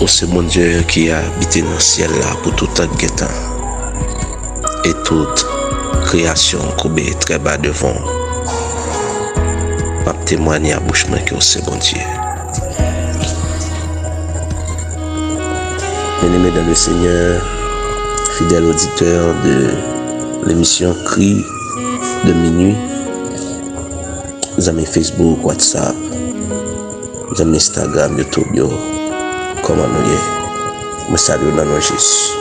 Oh, c'est mon Dieu qui a habité dans le ciel là pour tout temps de temps. Et toute création courbée très bas devant. Pas témoigner à bouche main que c'est bon Dieu. Bien-aimés dans le Seigneur, fidèles auditeurs de l'émission Cri de minuit, amis Facebook, WhatsApp, amis Instagram, YouTube, comment nous y me salue dans nos Jésus.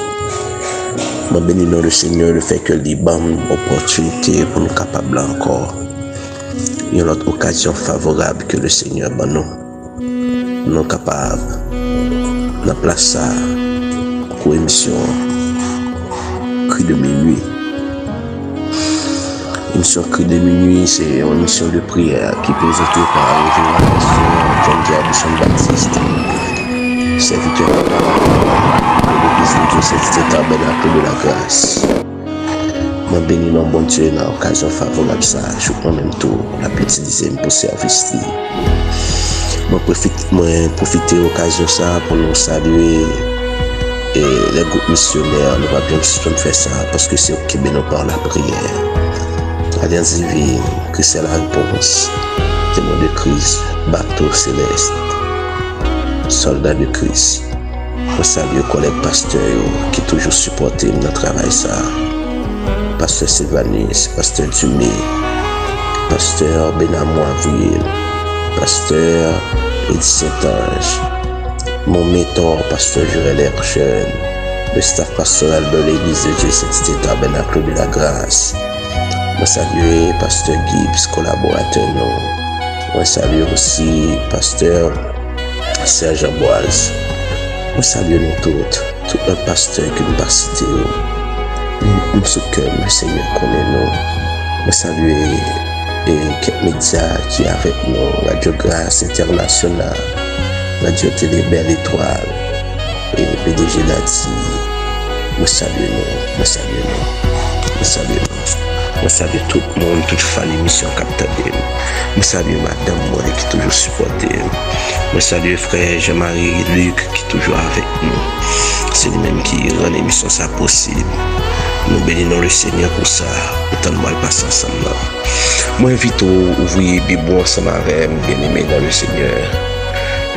Je bénis le Seigneur le fait que l'Iban opportunité pour nous capables encore. Il y a une autre occasion favorable que le Seigneur nous. Nous capables de placer ça pour émission Cri de minuit. L'émission Cri de minuit, c'est une émission de prière qui est présentée par le révérend pasteur Jean-Baptiste, serviteur de l'église de Dieu, c'est tabernacle de la grâce. Je bénis mon bon Dieu dans l'occasion favorable ça. Je prends même tout la petite dizaine pour service. Je profite de l'occasion ça pour nous saluer et les groupes missionnaires. Nous va bien faire ça parce que c'est au Québec nous par la prière. Alliance divine, Christ est la réponse. Témoin de Christ, bateau céleste, soldat de Christ. Je salue les collègues pasteurs qui toujours supporté notre travail ça. Pasteur Sylvanus, Pasteur Dumé, Pasteur Benamou Avril, Pasteur Edith Saint-Ange, mon mentor, Pasteur Joël Herjeune, le staff pastoral de l'église de Dieu, c'est tabernacle de la grâce. Je salue Pasteur Gibbs, collaborateur nous. Je salue aussi Pasteur Serge Boise. Je salue nous tous les pasteurs qui nous pas cités. Nous sommes le Seigneur connaît nous. Je salue quelques médias qui sont avec nous, Radio Grâce Internationale, Radio Télé Belle Étoile et PDG Lati. Je salue nous, je salue nous, je salue nous. Je salue tout le monde, toute famille mission Captain. Je salue Madame Moïse qui est toujours supporté. Je salue frère Jean-Marie Luc qui est toujours avec nous. C'est lui-même qui rend l'émission ça possible. Nous bénissons le Seigneur pour ça. Autant de mal passer ensemble. Moi, invite à ouvrir la Bible ensemble avec bien-aimés dans le Seigneur.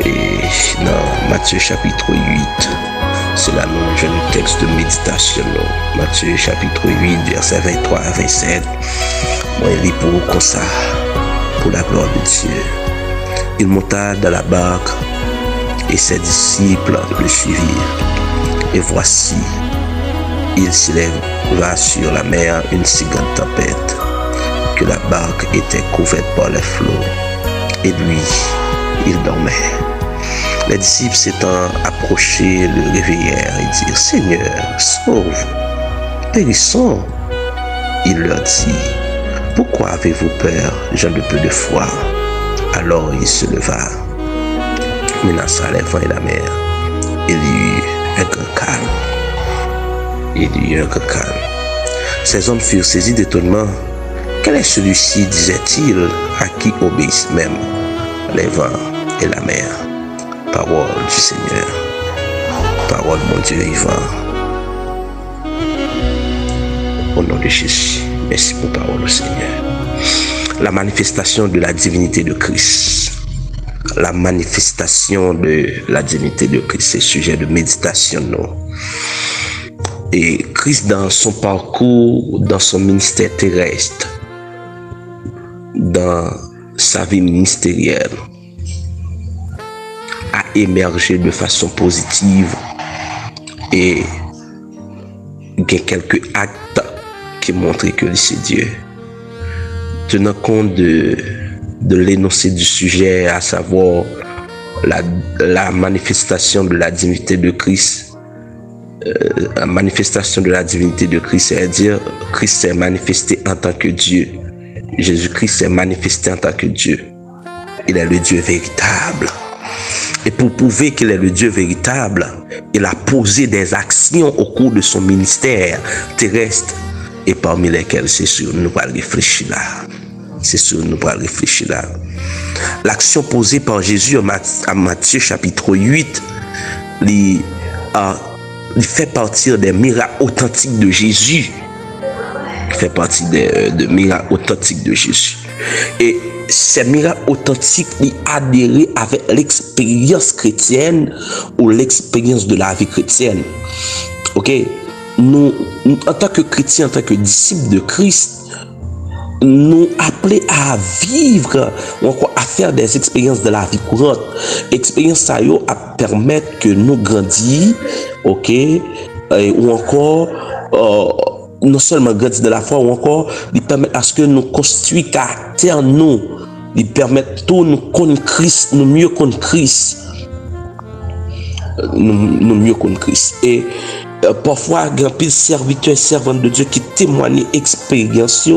Et dans Matthieu chapitre 8. C'est là nous avons le texte de méditation. Matthieu chapitre 8, verset 23 à 27. Moi, il lit pour comme ça, pour la gloire de Dieu. Il monta dans la barque et ses disciples le suivirent. Et voici, il s'éleva sur la mer une si grande tempête que la barque était couverte par les flots. Et lui, il dormait. Les disciples s'étant approchés le réveillèrent et dirent: Seigneur, sauve, périssons. Il leur dit: Pourquoi avez-vous peur, gens de peu de foi? Alors il se leva, menaça les vents et la mer. Il y eut un grand calme. Ces hommes furent saisis d'étonnement. Quel est celui-ci, disait-il, à qui obéissent même les vents et la mer? Parole du Seigneur, parole mon Dieu vivant. Au nom de Jésus, merci pour parole au Seigneur. La manifestation de la divinité de Christ. La manifestation de la divinité de Christ, c'est sujet de méditation. Non? Et Christ, dans son parcours, dans son ministère terrestre, dans sa vie ministérielle, a émergé de façon positive et il y a quelques actes qui montrent que c'est Dieu. Tenant compte de l'énoncé du sujet, à savoir la manifestation de la divinité de Christ, la manifestation de la divinité de Christ, c'est-à-dire Christ s'est manifesté en tant que Dieu. Jésus-Christ s'est manifesté en tant que Dieu. Il est le Dieu véritable. Et pour prouver qu'il est le Dieu véritable, il a posé des actions au cours de son ministère terrestre, et parmi lesquelles c'est sûr nous allons réfléchir là. L'action posée par Jésus à Matthieu chapitre 8 il fait partie des miracles authentiques de Jésus. Il fait partie des miracles authentiques de Jésus. Et ces miracles authentiques, ils adhèrent avec l'expérience chrétienne ou l'expérience de la vie chrétienne. Ok? Nous, en tant que chrétiens, en tant que disciples de Christ, nous appelés à vivre ou encore à faire des expériences de la vie courante. Expériences ça à permettre que nous grandissions, ok, ou encore non seulement grandir de la foi, ou encore ils permettent à ce que nous constituions caractère nous, ils permettent tout nous connaître Christ, nous mieux connaître Christ, nous mieux connaître Christ. Et parfois grand pile serviteurs et servantes de Dieu qui témoignent expérience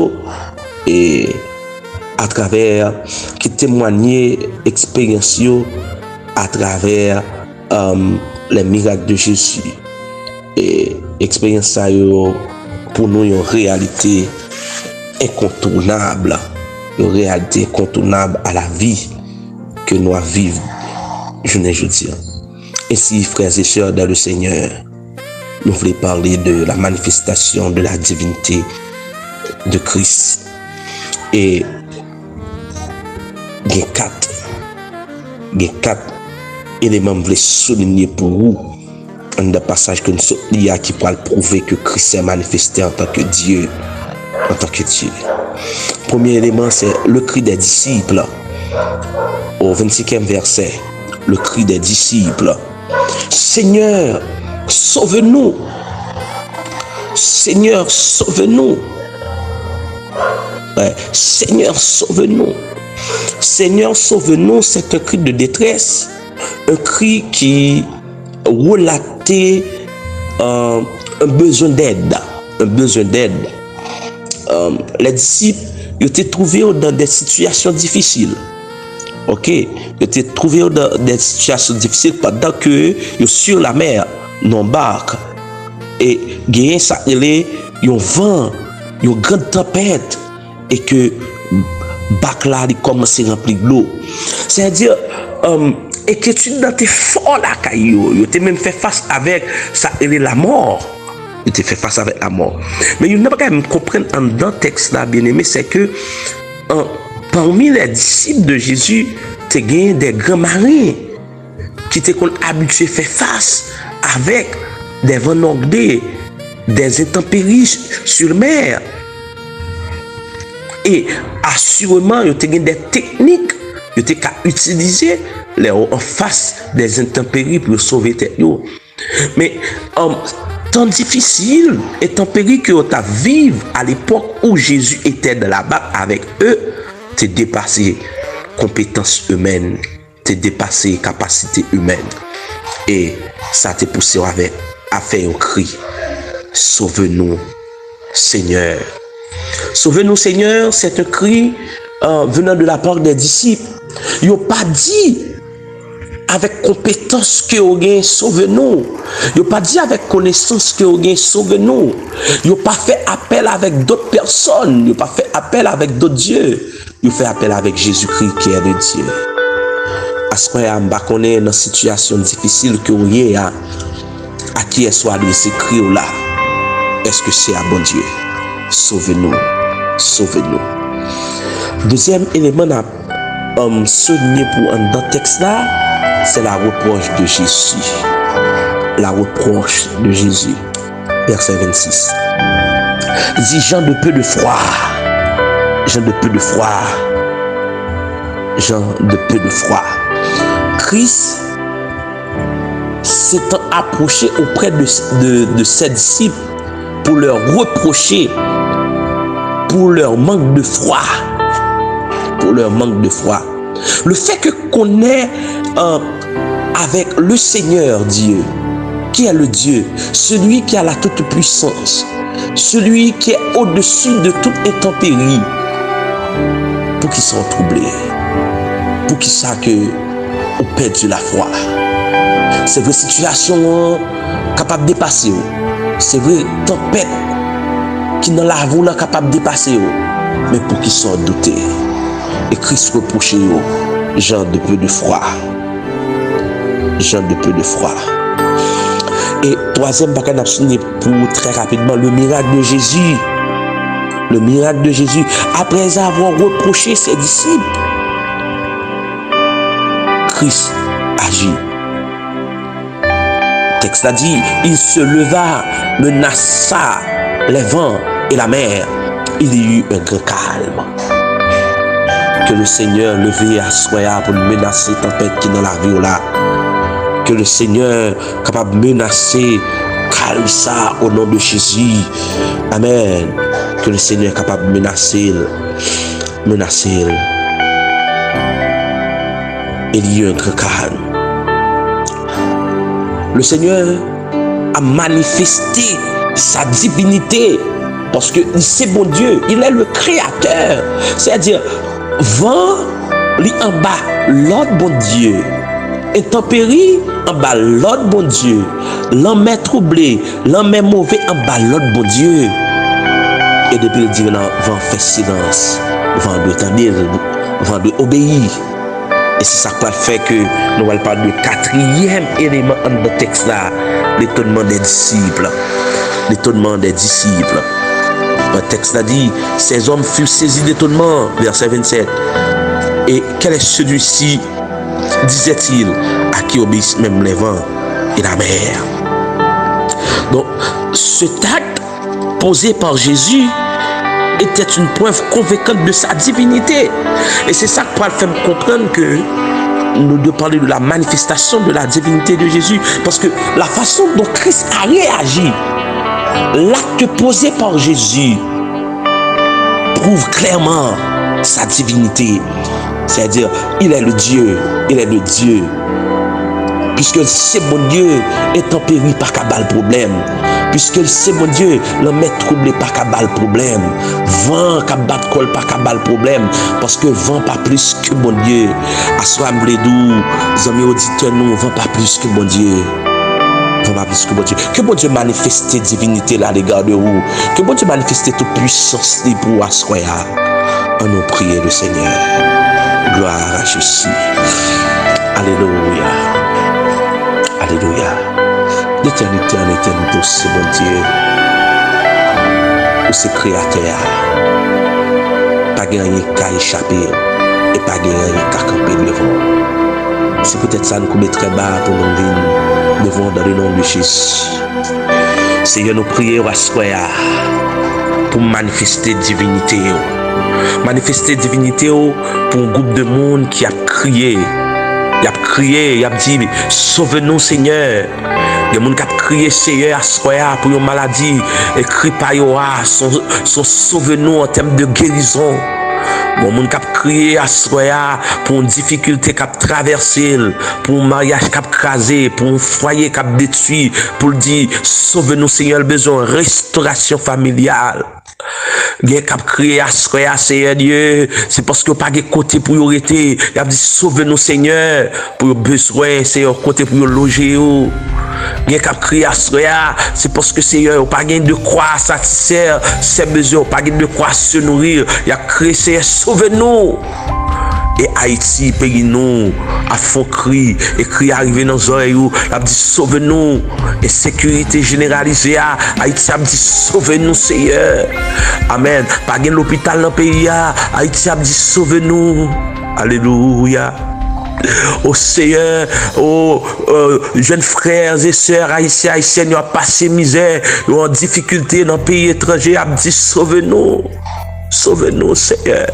et à travers qui témoigner expérience à travers les miracles de Jésus. Et expérience ça pour nous une réalité incontournable, une réalité incontournable à la vie que nous vivons journée aujourd'hui. Ainsi, frères et sœurs dans le Seigneur, nous voulons parler de la manifestation de la divinité de Christ. Et il y a quatre éléments que je voulais souligner pour vous. Un passage que nous sommes qui pourra prouver que Christ est manifesté en tant que Dieu. En tant que Dieu. Premier élément, c'est le cri des disciples. Au 25e verset, le cri des disciples. Seigneur, sauve-nous. Seigneur, sauve-nous. Ouais. Seigneur, sauve-nous. Seigneur, sauve-nous, c'est un cri de détresse. Un cri qui relatait un besoin d'aide. Un besoin d'aide. Les disciples étaient trouvés dans des situations difficiles. Ok, ils étaient trouvés dans des situations difficiles pendant que sur la mer, dans barque. Et il ça il y a un vent, une grande tempête et que bac là il commence à remplir de l'eau. C'est-à-dire et que tu dans tes forts là caillou, tu t'es même fait face avec ça et la mort. Il te fait face avec la mort. Mais il n'a pas qu'à me comprendre dans le texte là, bien aimé, c'est que parmi les disciples de Jésus, tu as gagné des grands marins qui étaient habitués à faire face avec des vents nordés, des intempéries sur mer. Et assurément, il y a des techniques qui étaient utilisées en face des intempéries pour sauver tête. Mais temps difficile et tempéré que tu as vécu à l'époque où Jésus était dans la barque avec eux, tu dépassé compétences humaines, tu dépassé capacités humaines. Et ça t'a poussé à faire un cri. Sauve-nous, Seigneur. Sauve-nous, Seigneur, c'est un cri venant de la part des disciples. Ils n'ont pas dit avec compétence que vous gagnez, sauve-nous. Ils n'ont pas dit avec connaissance que vous gagnez, sauve-nous. Ils n'ont pas fait appel avec d'autres personnes. Ils n'ont pas fait appel avec d'autres dieux. Ils ont fait appel avec Jésus-Christ qui est le Dieu. À ce moment-là, on est dans une situation difficile que vous avez, à qui est soit de ces cris-là. Est-ce que c'est à bon Dieu? Sauve-nous. Sauve-nous. Deuxième élément à souligner pour un dans texte là, c'est la reproche de Jésus. La reproche de Jésus. Verset 26. Il dit, gens de peu de foi. Gens de peu de foi. Gens de peu de foi. Christ s'étant approché auprès de ses disciples pour leur reprocher pour leur manque de foi. Pour leur manque de foi. Le fait que qu'on est avec le Seigneur Dieu, qui est le Dieu, celui qui a la toute puissance, celui qui est au-dessus de toute intempérie, pour qu'ils soient troublés, pour qu'ils sachent que on perdu la foi. C'est vrai situation capable de dépasser, c'est vrai tempête qui dans la voie capable de dépasser, mais pour qu'ils soient doutés. Et Christ reproche gens de peu de foi. Gens de peu de foi. Et troisième bagage n'a signé pour très rapidement le miracle de Jésus. Le miracle de Jésus. Après avoir reproché ses disciples, Christ agit. Le texte a dit, il se leva, menaça les vents et la mer. Il y eut un grand calme. Que le Seigneur levé à soi pour menacer la tempête qui est dans la vie là. Que le Seigneur capable de menacer, calme ça au nom de Jésus. Amen. Que le Seigneur est capable de menacer. Il y a un grand calme. Le Seigneur a manifesté sa divinité parce que c'est bon Dieu, il est le créateur. C'est-à-dire, vent, lui en bas, l'autre bon Dieu. Intempérie, en bas, l'autre bon Dieu. L'homme est troublé, l'homme est mauvais, en bas, l'autre bon Dieu. Et depuis le dit, vent fait silence, vent de tenir, vent de obéir. Et c'est ça qui fait que nous allons parler du quatrième élément dans le texte là, l'étonnement des disciples. L'étonnement des disciples. Le texte a dit, ces hommes furent saisis d'étonnement, verset 27. Et quel est celui-ci, disait-il, à qui obéissent même les vents et la mer? Donc, cet acte posé par Jésus était une preuve convaincante de sa divinité. Et c'est ça qui va faire comprendre que nous devons parler de la manifestation de la divinité de Jésus. Parce que la façon dont Christ a réagi, l'acte posé par Jésus prouve clairement sa divinité. C'est-à-dire, il est le Dieu. Puisque c'est mon Dieu, intempérie pas qu'à bas le problème. Puisque c'est mon Dieu, l'homme est troublé pas qu'à bas le problème. Vent qu'à battre col pas qu'à bas le problème. Parce que vent pas plus que mon Dieu. Assemblée d'où, amis auditeurs, nous, vent pas plus que mon Dieu. Vent pas plus que mon Dieu. Que mon Dieu manifeste divinité là, les gars de vous. Que mon Dieu manifeste toute puissance pour assoya. On nous prie le Seigneur. Gloire à Jésus. Alléluia. Alléluia. D'éternité en éternité, c'est bon Dieu. Ou c'est créateur. Pas gagné qu'à échapper. Et pas gagné qu'à camper devant. C'est peut-être ça nous couper très bas pour nous venir devant dans le nom de Jésus. Seigneur, nous prions à ce pour manifester divinité. Manifester divinité pour un groupe de monde qui a crié. Il a crié, il a dit, sauve-nous Seigneur. Il y a des gens qui ont crié Seigneur à ce pour une maladie. Et crie par son sauve-nous en termes de guérison. Bon, moun kap crié à soya pour une difficulté kap traversé, pour un mariage kap crasé, pour un foyer kap détruit, pour dire sauve-nous Seigneur, besoin de restauration familiale. Gen kap crié à soya Seigneur Dieu, c'est parce que pas de côté pour y arrêter. Il a dit sauve-nous Seigneur, pour besoin Seigneur côté pour loger ou. Gen kap crié à soya, c'est parce que Seigneur pas gain de quoi satisfaire ses besoins, pas gain de quoi se nourrir. Il a créé Seigneur sauve-nous. Et Haïti, pays nous, à fond cri, et cri arrivé dans nos oreilles, a dit sauve-nous. Et sécurité généralisée, Haïti a dit sauve-nous, Seigneur. Amen. Pas de l'hôpital dans le pays, Haïti a dit sauve-nous. Alléluia. Oh Seigneur, jeunes frères et sœurs haïtiens, haïtiens, nous avons passé misère, nous en difficulté dans le pays étranger, a dit sauve-nous. Sauve-nous, Seigneur.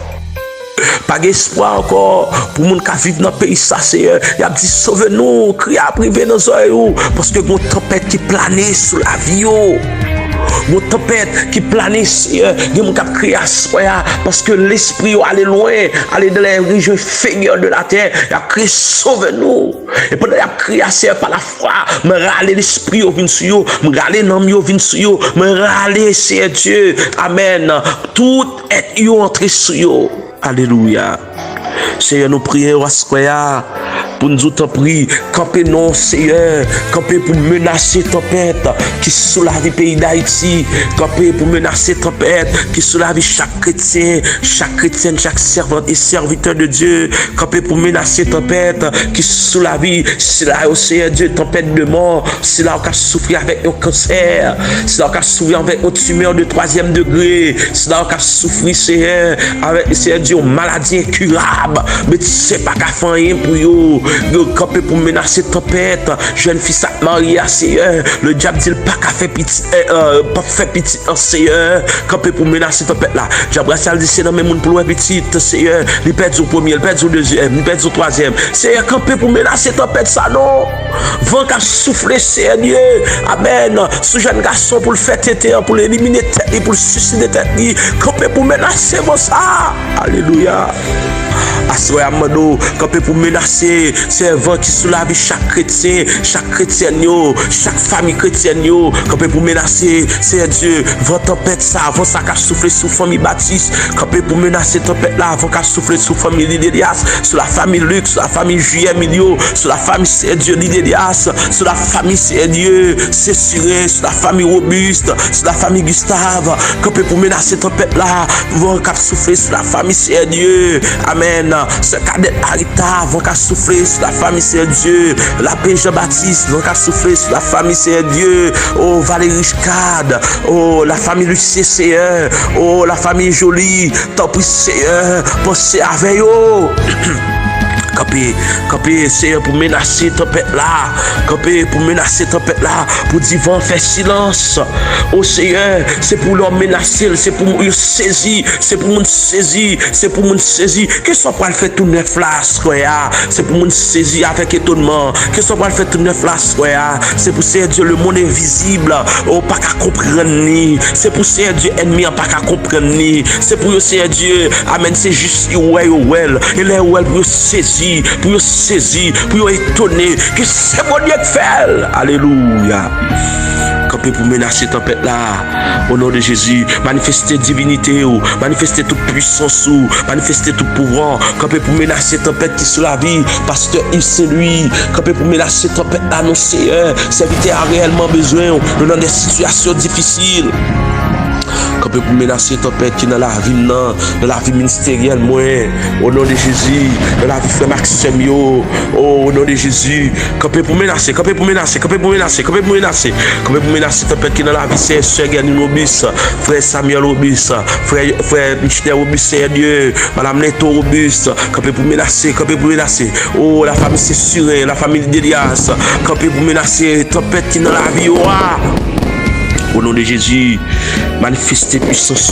Pas d'espoir encore pour moun qui vivent dans le pays, ça, Seigneur. Il a dit sauve-nous, crie à priver nos oreilles, parce que une tempête qui planait sous la vie. Une tempête qui planait, Seigneur. Il y a des gens qui crient à soi, parce que l'esprit allait loin, allait dans les régions inférieures de la terre. Il a crié sauve-nous. Et pendant qu'il a crié à Seigneur par la foi, me râler l'esprit au vin sur yo, me râler l'âme au vin sur yo, me râler, Seigneur Dieu. Amen. Tout est yo entré sur yo. Alléluia. Seigneur, nous prions à ce pour nous t'en prie, camper non, Seigneur, camper pour menacer tempête qui sous la vie pays d'Haïti, camper pour menacer tempête qui sous la vie chaque chrétien, chaque chrétienne, chaque servante et serviteur de Dieu, camper pour menacer tempête qui sous la vie, c'est là au Seigneur Dieu, tempête de mort, c'est là qu'on a souffert avec un cancer, c'est là qu'on a souffert avec une tumeur de 3e degré, c'est là qu'on a souffert, Seigneur, avec Seigneur Dieu, une maladie incurable, mais tu sais pas qu'à faire rien pour yo, camper pour menacer tempête, jeune fille ça mariée à Seigneur, le diable dit pas qu'à faire petit, pas faire petit en Seigneur, camper pour menacer tempête là, diable ça dit c'est dans même monde pour le petit, Seigneur, il perd au premier, il perd au deuxième, il perd au troisième, Seigneur, camper pour menacer tempête ça non, vent qu'a soufflé Seigneur, amen, ce jeune garçon pour le faire têter, pour l'éliminer tête, pour le suicider tête, camper pour menacer ça, alléluia. Assoyez Amando, campé pour menacer, c'est un vent qui sous la vie chaque chrétien, chaque chrétienne, chaque famille chrétienne, campé pour menacer, c'est Dieu, vent tempête ça, vent ça qui a soufflé sous famille Baptiste, campé pour menacer tempête là, vent qui a soufflé sous famille Lidélias, sur la famille Luc, sur la famille Julien Milio, sur la famille c'est Dieu Lidélias, sur la famille c'est Dieu, c'est Cyril, sur la famille Robuste, sur la famille Gustave, campé pour menacer tempête là, vent qui a soufflé sur la famille c'est Dieu, amen. Ce cadet Arita, vont qu'à souffler sur la famille c'est Dieu. La paix Jean-Baptiste, vont qu'à souffler sur la famille c'est Dieu. Oh Valérie Scade, oh la famille Lucie Seigneur, oh la famille Jolie, tant pis Seigneur, pensez avec eux. Camper, Seigneur, pour menacer tempête là. Camper pour menacer tempête là. Pour dire vent faire silence. Oh Seigneur, c'est pour leur menacer, c'est pour nous saisir, c'est pour nous saisir, c'est pour nous saisir. Qu'est-ce qu'on va faire tout neuf là, frère? C'est pour nous saisir avec étonnement. Qu'est-ce qu'on va faire tout neuf là, frère? C'est pour Seigneur Dieu, le monde invisible. Oh, pas qu'à comprendre ni. C'est pour Seigneur Dieu, ennemi, pas qu'à comprendre ni. C'est pour Seigneur Dieu, amen, c'est juste well. Et les well pour saisir. Pour saisir, pour étonner que c'est bon Dieu qui fait. Alléluia. Camper pour menacer tempête là, au nom de Jésus, manifester divinité, manifester toute puissance, manifester tout pouvoir, camper pour menacer tempête qui sur la vie, pasteur Yves Saint-Louis, camper pour menacer tempête là, non Seigneur, serviteur a réellement besoin, dans des situations difficiles. Camper pour menacer tempête qui dans la vie ministérielle, moi, au nom de Jésus, dans la vie frère Maxime, au nom de Jésus, camper pour menacer tempête qui dans la vie, c'est Sœur Guernin Obis, frère Samuel Obis, frère Michel Obis, c'est Dieu, madame Neto Obis, camper pour menacer, oh, la famille c'est Surin, la famille d'Elias, camper pour menacer tempête qui dans la vie, au nom de Jésus, manifestez puissance,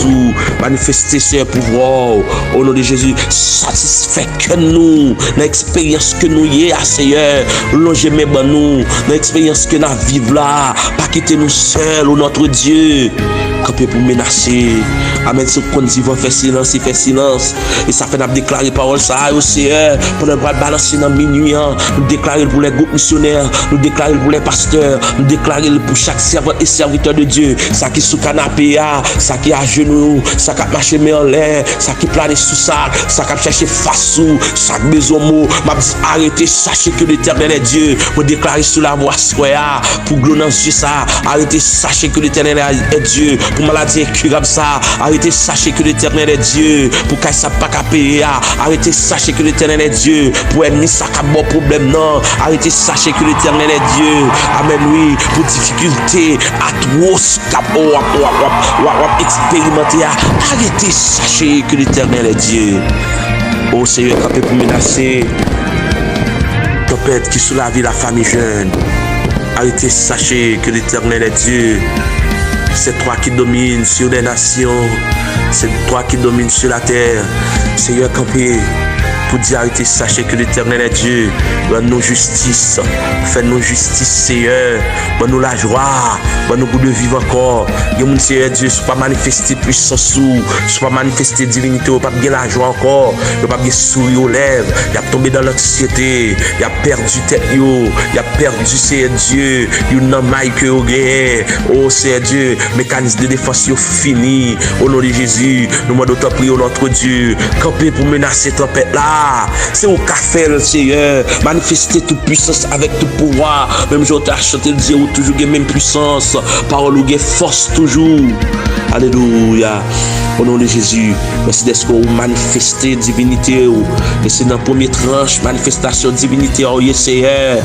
manifestez ce pouvoir. Au nom de Jésus, satisfait que nous, l'expérience que nous y est, Seigneur, longez mes nous, l'expérience que nous vivons là, pas quitter nous seuls, notre Dieu. Camper pour menacer, amen. Ce qu'on dit va faire silence, il fait silence. Et ça fait nous déclarer parole ça au Seigneur. Pour nous balancer dans minuit, nous déclarer pour les groupes missionnaires, nous déclarer pour les pasteurs, nous déclarer pour chaque servant et serviteur de Dieu. Ça qui sous canapé, ça qui à genoux, ça qui marche mais en l'air, ça qui plane sous ça qui cherche face sous, chaque besoin mot, m'a dit arrêtez, sachez que l'Éternel est Dieu. Pour déclarer sous la voix soya, pour gloire Dieu ça, arrêtez, sachez que l'Éternel est Dieu. Pour maladie incurable ça, arrêtez, sachez que l'Éternel est Dieu. Pour qu'il ça pas qu'à payer, arrêtez, sachez que l'Éternel est Dieu. Pour ennemi ça qu'à bon problème non, arrêtez, sachez que l'Éternel est Dieu. Amen, oui, pour difficulté, atroce, expérimenter, arrêtez, sachez que l'Éternel est Dieu. Oh Seigneur, camper pour menacer tempête qui sous la vie la famille jeune. Arrêtez, sachez que l'Éternel est Dieu. C'est toi qui domine sur les nations. C'est toi qui domine sur la terre. Seigneur, camper pour dire arrêtez, sachez que l'Éternel est Dieu. Donne-nous justice. Fais-nous justice, Seigneur. Donne-nous la joie. Donne-nous goût de vivre encore. Et mon Seigneur Dieu, ne pas manifester puissance, ne pas manifester divinité, ne pas bien la joie encore. Ne pas bien sourire aux lèvres. Il a tombé dans l'anxiété. Il a perdu tête. Il a perdu, Seigneur Dieu. Il n'a pas que au gain. Oh, Seigneur Dieu, mécanisme de défense fini. Au nom de Jésus, nous demandons ta prière, notre Dieu. Camper pour menacer tempête là. là. C'est au café, le Seigneur. Manifester toute puissance avec tout pouvoir. Même je t'ai chanté le dire, toujours la même puissance. Parole ou force toujours. Alléluia. Au nom de Jésus, merci d'être que vous manifestez divinité. Et c'est dans la première tranche, manifestation de divinité. Oh, Seigneur,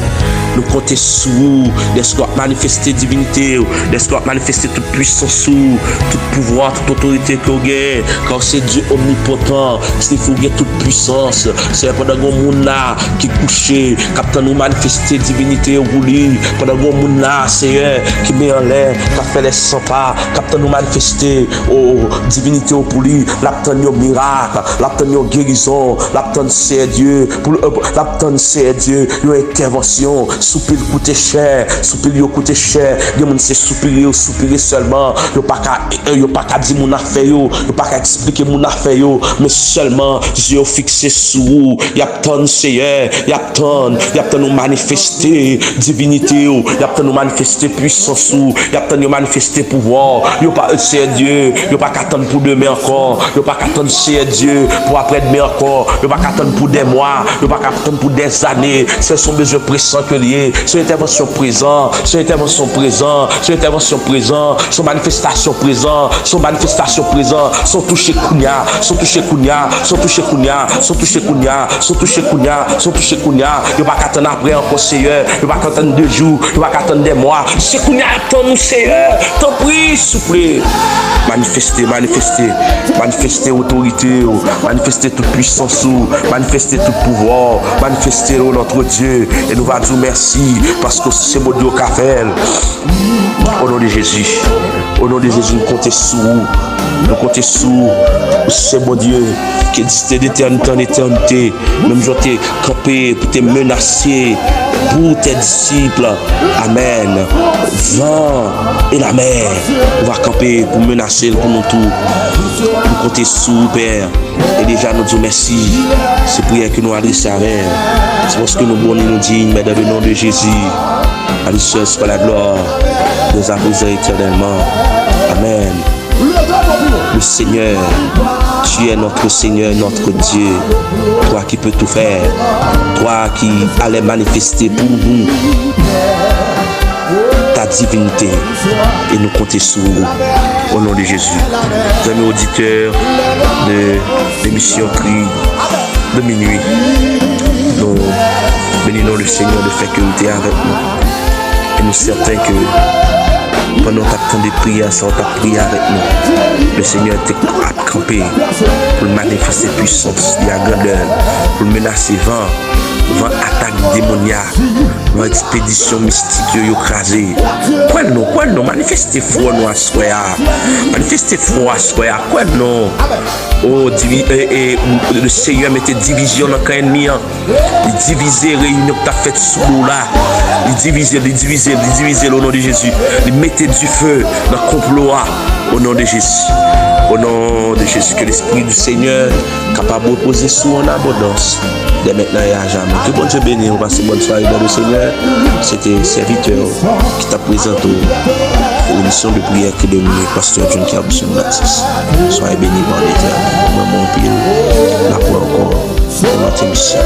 nous comptons sur vous. D'être que vous manifestez divinité. D'être que vous manifestez toute puissance, tout pouvoir, toute autorité que vous avez. Car c'est Dieu omnipotent. C'est vous qui avez toute puissance. C'est pendant que vous là qui couché, captant nous manifester divinité pour lui. Pendant que vous là, Seigneur, qui met en l'air, qui fait les 100 pas, captant nous manifester divinité pour lui, l'abtenne miracle, l'abtenne guérison, l'abtenne c'est Dieu, pour l'abtenne c'est Dieu, une intervention, soupir coûte cher, soupir coûte cher, il y a c'est soupirer seulement, il n'y a pas qu'à dire mon affaire, il n'y a pas qu'à expliquer mon affaire, mais seulement Dieu fixé sur vous, il y a tant de Seigneur, il y a tant nous manifester divinité, il y a tant nous manifester puissance, il y a tant nous manifester pouvoir, il n'y a pas c'est Dieu, il n'y a pas qu'à attendre pour demain encore, il n'y a pas qu'à attendre c'est Dieu pour après-demain encore, il n'y a pas qu'à attendre pour des mois, il n'y a pas qu'à attendre pour des années, c'est son besoin pressant que lié, son intervention présent, son intervention présent, son intervention présent, son manifestation présent, son manifestation présent, son toucher kounia, son toucher kounia, son toucher kounia, son toucher kounia, son toucher kounia, son toucher kounia, il n'y a pas qu'à attendre après encore Seigneur, il n'y a pas qu'à attendre 2 jours, il n'y a pas qu'à attendre des mois, c'est kounia attend nous Seigneur, t'en prie, s'il vous plaît. Manifester autorité, manifester toute puissance, manifester tout pouvoir, manifester notre Dieu. Et nous allons dire merci parce que c'est mon Dieu qu'a fait. Au nom de Jésus, nous comptons sur vous. Nous comptons sur c'est mon Dieu qui existe d'éternité en éternité. Même je t'ai campé pour te menacer pour tes disciples. Amen. Vent et la mer, on va camper pour menacer pour nous tous. Nous comptons sur Père. Et déjà nous disons merci. C'est prière que nous adressons avec. C'est parce que nous bonnes nous dignes, mais dans le nom de Jésus. À lui seul soit la gloire. Nous applaudissons éternellement. Amen. Le Seigneur, tu es notre Seigneur, notre Dieu. Toi qui peux tout faire. Toi qui allais manifester pour nous ta divinité. Et nous comptons sur vous. Au nom de Jésus. Amis auditeurs de l'émission Cri de minuit. Nous bénissons le Seigneur de faire que vous êtes avec nous. Et nous sommes certains que pendant temps de prière, ça va prier avec nous. Le Seigneur est campé pour manifester puissance, la grandeur, pour menacer vent attaque démoniaque, vent expédition mystique, écrasé. Quoi non, manifestez foi nous à soi. Manifestez foi à soi. Quoi non? Oh, le Seigneur mettait division dans le ennemi. Il divisait, réunion que tu as fait sous l'eau là. Il divisait au nom de Jésus. Il mettait du feu dans le complot au nom de Jésus. Au nom de Jésus, que l'Esprit du Seigneur capable de poser sous en abondance. Dès maintenant et à jamais. Que bon Dieu bénisse. On va passer bonne soirée dans le Seigneur. C'était serviteur qui t'a présenté l'émission de prière que de pasteur John Kerbson Baptiste. Soyez bénis par l'Éternel. Maman, puis la foi encore. Dans notre émission.